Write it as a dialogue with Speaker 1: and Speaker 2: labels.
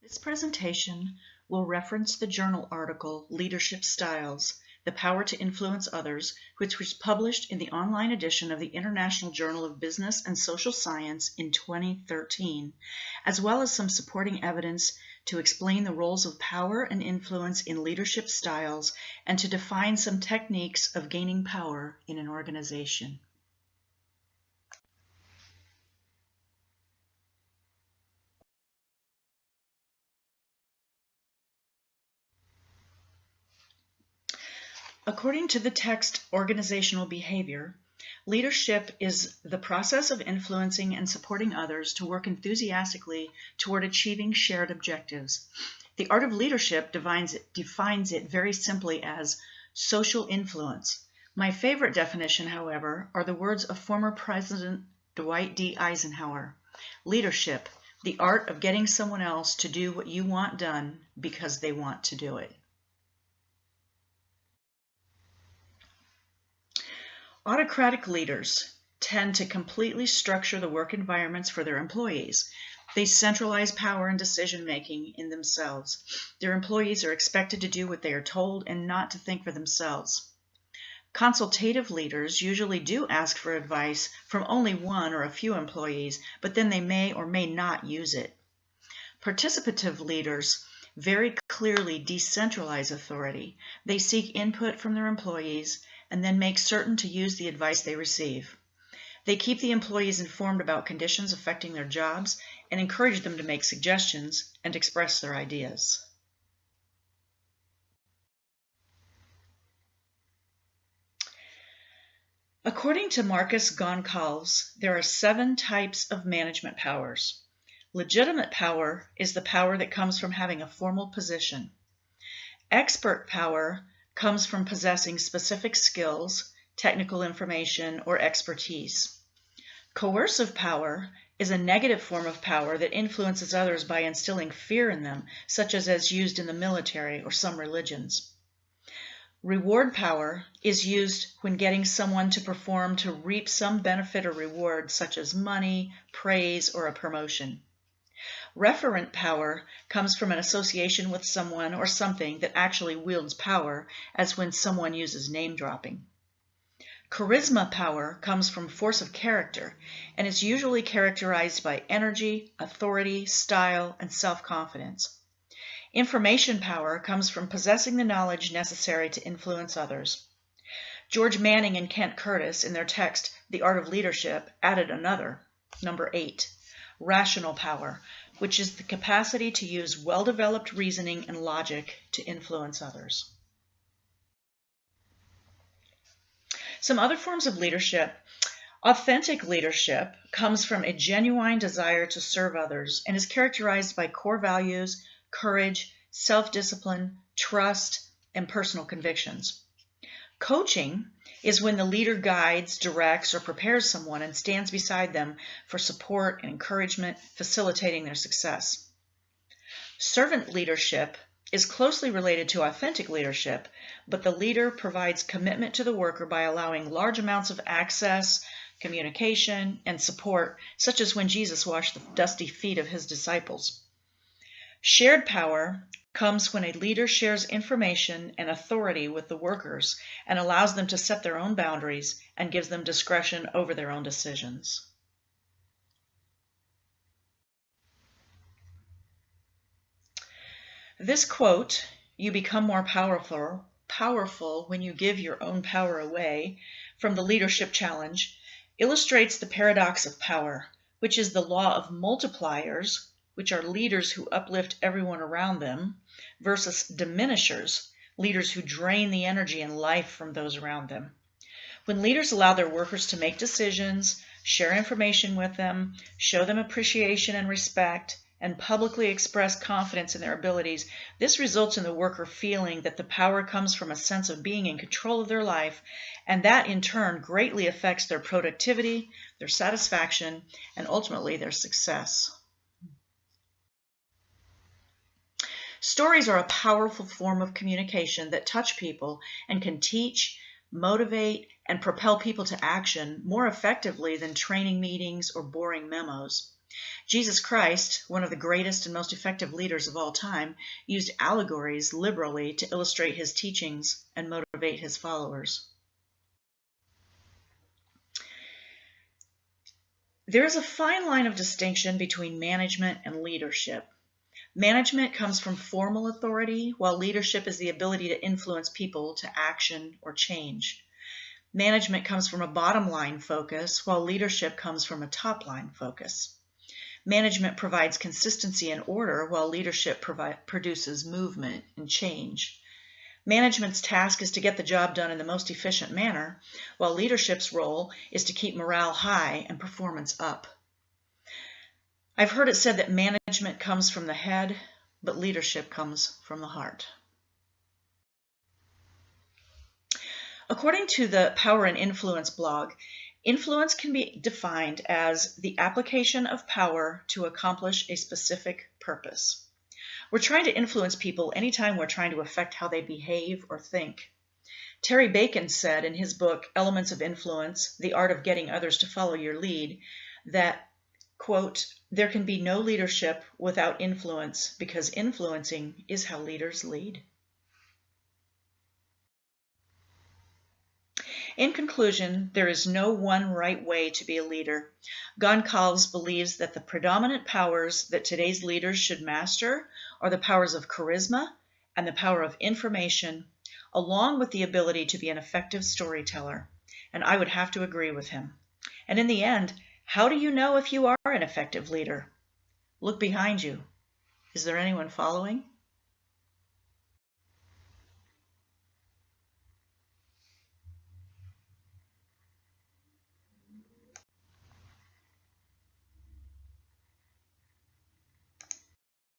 Speaker 1: This presentation will reference the journal article Leadership Styles, The Power to Influence Others, which was published in the online edition of the International Journal of Business and Social Science in 2013, as well as some supporting evidence to explain the roles of power and influence in leadership styles and to define some techniques of gaining power in an organization. According to the text Organizational Behavior, leadership is the process of influencing and supporting others to work enthusiastically toward achieving shared objectives. The art of leadership defines it very simply as social influence. My favorite definition, however, are the words of former President Dwight D. Eisenhower. Leadership, the art of getting someone else to do what you want done because they want to do it. Autocratic leaders tend to completely structure the work environments for their employees. They centralize power and decision-making in themselves. Their employees are expected to do what they are told and not to think for themselves. Consultative leaders usually do ask for advice from only one or a few employees, but then they may or may not use it. Participative leaders very clearly decentralize authority. They seek input from their employees and then make certain to use the advice they receive. They keep the employees informed about conditions affecting their jobs and encourage them to make suggestions and express their ideas. According to Marcus Goncalves, there are 7 types of management powers. Legitimate power is the power that comes from having a formal position. Expert power comes from possessing specific skills, technical information, or expertise. Coercive power is a negative form of power that influences others by instilling fear in them, such as used in the military or some religions. Reward power is used when getting someone to perform to reap some benefit or reward, such as money, praise, or a promotion. Referent power comes from an association with someone or something that actually wields power, as when someone uses name dropping. Charisma power comes from force of character and is usually characterized by energy, authority, style, and self-confidence. Information power comes from possessing the knowledge necessary to influence others. George Manning and Kent Curtis, in their text, The Art of Leadership, added another, number 8, rational power, which is the capacity to use well-developed reasoning and logic to influence others. Some other forms of leadership. Authentic leadership comes from a genuine desire to serve others and is characterized by core values, courage, self-discipline, trust, and personal convictions. Coaching is when the leader guides, directs, or prepares someone and stands beside them for support and encouragement, facilitating their success. Servant leadership is closely related to authentic leadership, but the leader provides commitment to the worker by allowing large amounts of access, communication, and support, such as when Jesus washed the dusty feet of his disciples. Shared power comes when a leader shares information and authority with the workers and allows them to set their own boundaries and gives them discretion over their own decisions. This quote, "You become more powerful when you give your own power away," from the Leadership Challenge, illustrates the paradox of power, which is the law of multipliers, which are leaders who uplift everyone around them, versus diminishers, leaders who drain the energy and life from those around them. When leaders allow their workers to make decisions, share information with them, show them appreciation and respect, and publicly express confidence in their abilities, this results in the worker feeling that the power comes from a sense of being in control of their life, and that in turn greatly affects their productivity, their satisfaction, and ultimately their success. Stories are a powerful form of communication that touch people and can teach, motivate, and propel people to action more effectively than training meetings or boring memos. Jesus Christ, one of the greatest and most effective leaders of all time, used allegories liberally to illustrate his teachings and motivate his followers. There is a fine line of distinction between management and leadership. Management comes from formal authority, while leadership is the ability to influence people to action or change. Management comes from a bottom-line focus, while leadership comes from a top-line focus. Management provides consistency and order, while leadership produces movement and change. Management's task is to get the job done in the most efficient manner, while leadership's role is to keep morale high and performance up. I've heard it said that management comes from the head, but leadership comes from the heart. According to the Power and Influence blog, influence can be defined as the application of power to accomplish a specific purpose. We're trying to influence people anytime we're trying to affect how they behave or think. Terry Bacon said in his book, Elements of Influence, The Art of Getting Others to Follow Your Lead, that, quote, there can be no leadership without influence because influencing is how leaders lead. In conclusion, there is no one right way to be a leader. Goncalves believes that the predominant powers that today's leaders should master are the powers of charisma and the power of information, along with the ability to be an effective storyteller. And I would have to agree with him. And in the end, how do you know if you are an effective leader? Look behind you. Is there anyone following?